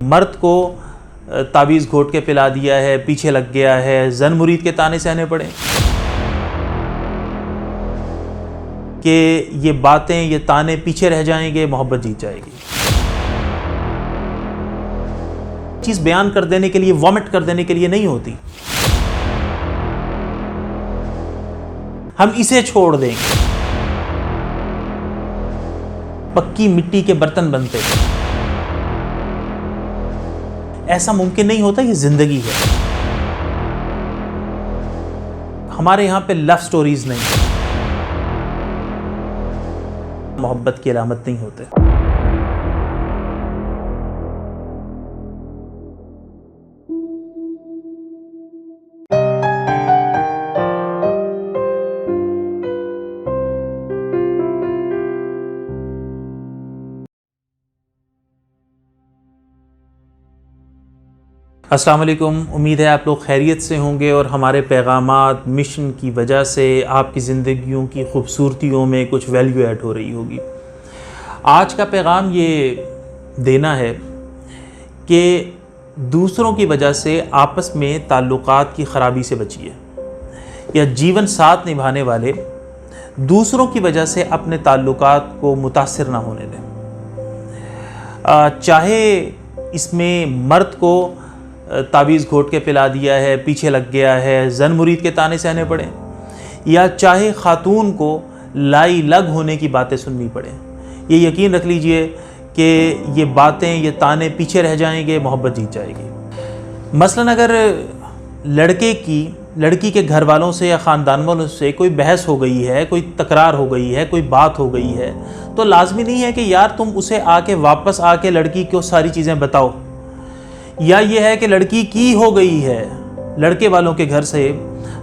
मर्द को तावीज़ घोट के पिला दिया है, पीछे लग गया है, जन मुरीद के ताने सहने पड़े कि ये बातें, ये ताने पीछे रह जाएंगे, मोहब्बत जीत जाएगी। चीज़ बयान कर देने के लिए, वॉमिट कर देने के लिए नहीं होती। हम इसे छोड़ देंगे, पक्की मिट्टी के बर्तन बनते हैं। ऐसा मुमकिन नहीं होता, ये जिंदगी है। हमारे यहां पे लव स्टोरीज नहीं, मोहब्बत की अलामत नहीं होते। अस्सलाम वालेकुम, उम्मीद है आप लोग खैरियत से होंगे और हमारे पैगामात मिशन की वजह से आपकी ज़िंदगियों की खूबसूरतियों में कुछ वैल्यू ऐड हो रही होगी। आज का पैगाम ये देना है कि दूसरों की वजह से आपस में ताल्लुकात की ख़राबी से बचिए, या जीवन साथ निभाने वाले दूसरों की वजह से अपने ताल्लुकात को मुतासिर ना होने दें। चाहे इसमें मर्द को तावीज़ घोट के पिला दिया है, पीछे लग गया है, जन मुरीद के ताने सहने पड़े, या चाहे खातून को लाई लग होने की बातें सुननी पड़े, ये यकीन रख लीजिए कि ये बातें, ये ताने पीछे रह जाएंगे, मोहब्बत जीत जाएगी। मसलन अगर लड़की के घर वालों से या ख़ानदान वालों से कोई बहस हो गई है, कोई तकरार हो गई है, कोई बात हो गई है, तो लाजमी नहीं है कि यार तुम उसे आके वापस आके लड़की को सारी चीज़ें बताओ। या ये है कि लड़की की हो गई है लड़के वालों के घर से,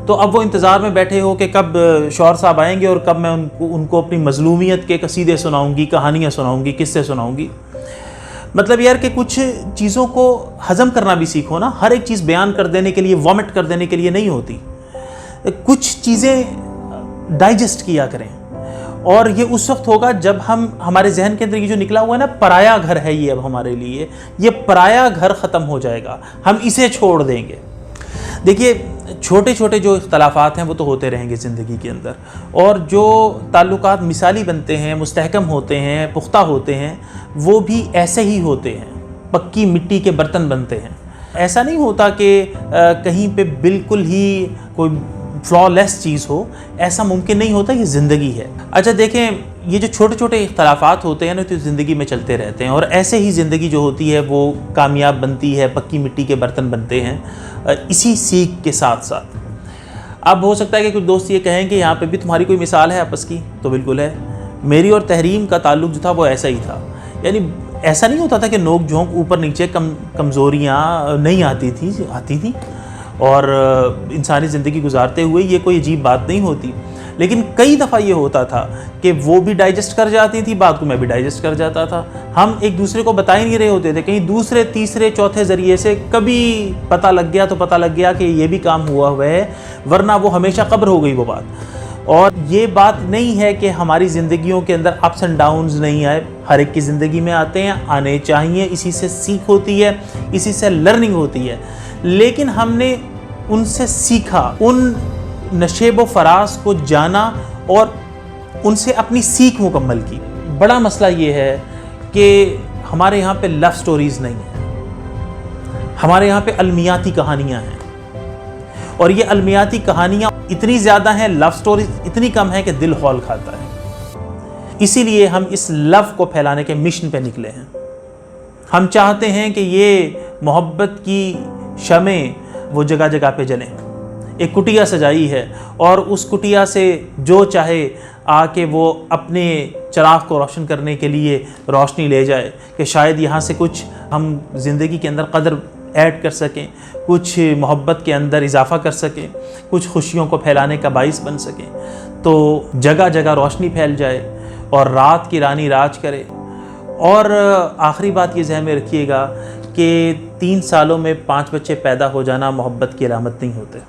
तो अब वो इंतज़ार में बैठे हो कि कब शौहर साहब आएंगे और कब मैं उनको अपनी मजलूमियत के कसीदे सुनाऊंगी, कहानियाँ सुनाऊंगी, किस्से सुनाऊंगी। मतलब यार कि कुछ चीज़ों को हज़म करना भी सीखो ना। हर एक चीज़ बयान कर देने के लिए, वॉमिट कर देने के लिए नहीं होती। कुछ चीज़ें डाइजेस्ट किया करें, और ये उस वक्त होगा जब हमारे जहन के अंदर ये जो निकला हुआ है ना, पराया घर है ये, अब हमारे लिए ये पराया घर ख़त्म हो जाएगा, हम इसे छोड़ देंगे। देखिए, छोटे छोटे जो इख्तलाफात हैं वो तो होते रहेंगे ज़िंदगी के अंदर, और जो ताल्लुकात मिसाली बनते हैं, मुस्तहकम होते हैं, पुख्ता होते हैं, वो भी ऐसे ही होते हैं, पक्की मिट्टी के बर्तन बनते हैं। ऐसा नहीं होता कि कहीं पे बिल्कुल ही कोई फ्लॉलेस चीज़ हो, ऐसा मुमकिन नहीं होता, ये ज़िंदगी है। अच्छा देखें, ये जो छोटे छोटे इख्तलाफात होते हैं ना, तो ज़िंदगी में चलते रहते हैं, और ऐसे ही ज़िंदगी जो होती है वो कामयाब बनती है, पक्की मिट्टी के बर्तन बनते हैं इसी सीख के साथ साथ। अब हो सकता है कि कुछ दोस्त ये कहें कि यहाँ पे भी तुम्हारी कोई मिसाल है आपस की, तो बिल्कुल है। मेरी और तहरीम का ताल्लुक़ जो था वो ऐसा ही था। यानी ऐसा नहीं होता था कि नोक झोंक, ऊपर नीचे, कमज़ोरियाँ नहीं आती थी, और इंसानी ज़िंदगी गुजारते हुए ये कोई अजीब बात नहीं होती। लेकिन कई दफ़ा ये होता था कि वो भी डाइजेस्ट कर जाती थी बात को, मैं भी डाइजेस्ट कर जाता था। हम एक दूसरे को बता ही नहीं रहे होते थे, कहीं दूसरे तीसरे चौथे ज़रिए से कभी पता लग गया तो पता लग गया कि ये भी काम हुआ है, वरना वो हमेशा कब्र हो गई वो बात। और ये बात नहीं है कि हमारी ज़िंदगियों के अंदर अप्स एंड डाउन्स नहीं आए, हर एक की ज़िंदगी में आते हैं, आने चाहिए। इसी से सीख होती है, इसी से लर्निंग होती है। लेकिन हमने उनसे सीखा, उन नशेब व फराज को जाना और उनसे अपनी सीख मुकम्मल की। बड़ा मसला ये है कि हमारे यहाँ पे लव स्टोरीज़ नहीं है, हमारे यहाँ पे अलमियाती कहानियाँ हैं, और ये अलमियाती कहानियाँ इतनी ज़्यादा हैं, लव स्टोरीज इतनी कम है कि दिल हौल खाता है। इसीलिए हम इस लव को फैलाने के मिशन पे निकले हैं। हम चाहते हैं कि ये मोहब्बत की शमें वो जगह जगह पे जलें। एक कुटिया सजाई है, और उस कुटिया से जो चाहे आके वो अपने चिराग को रोशन करने के लिए रोशनी ले जाए, कि शायद यहाँ से कुछ हम ज़िंदगी के अंदर कदर ऐड कर सकें, कुछ मोहब्बत के अंदर इजाफ़ा कर सकें, कुछ खुशियों को फैलाने का बाइस बन सकें। तो जगह जगह रोशनी फैल जाए और रात की रानी राज करे। और आखिरी बात ये ज़हन में रखिएगा कि 3 सालों में 5 बच्चे पैदा हो जाना मोहब्बत की अलामत नहीं होते।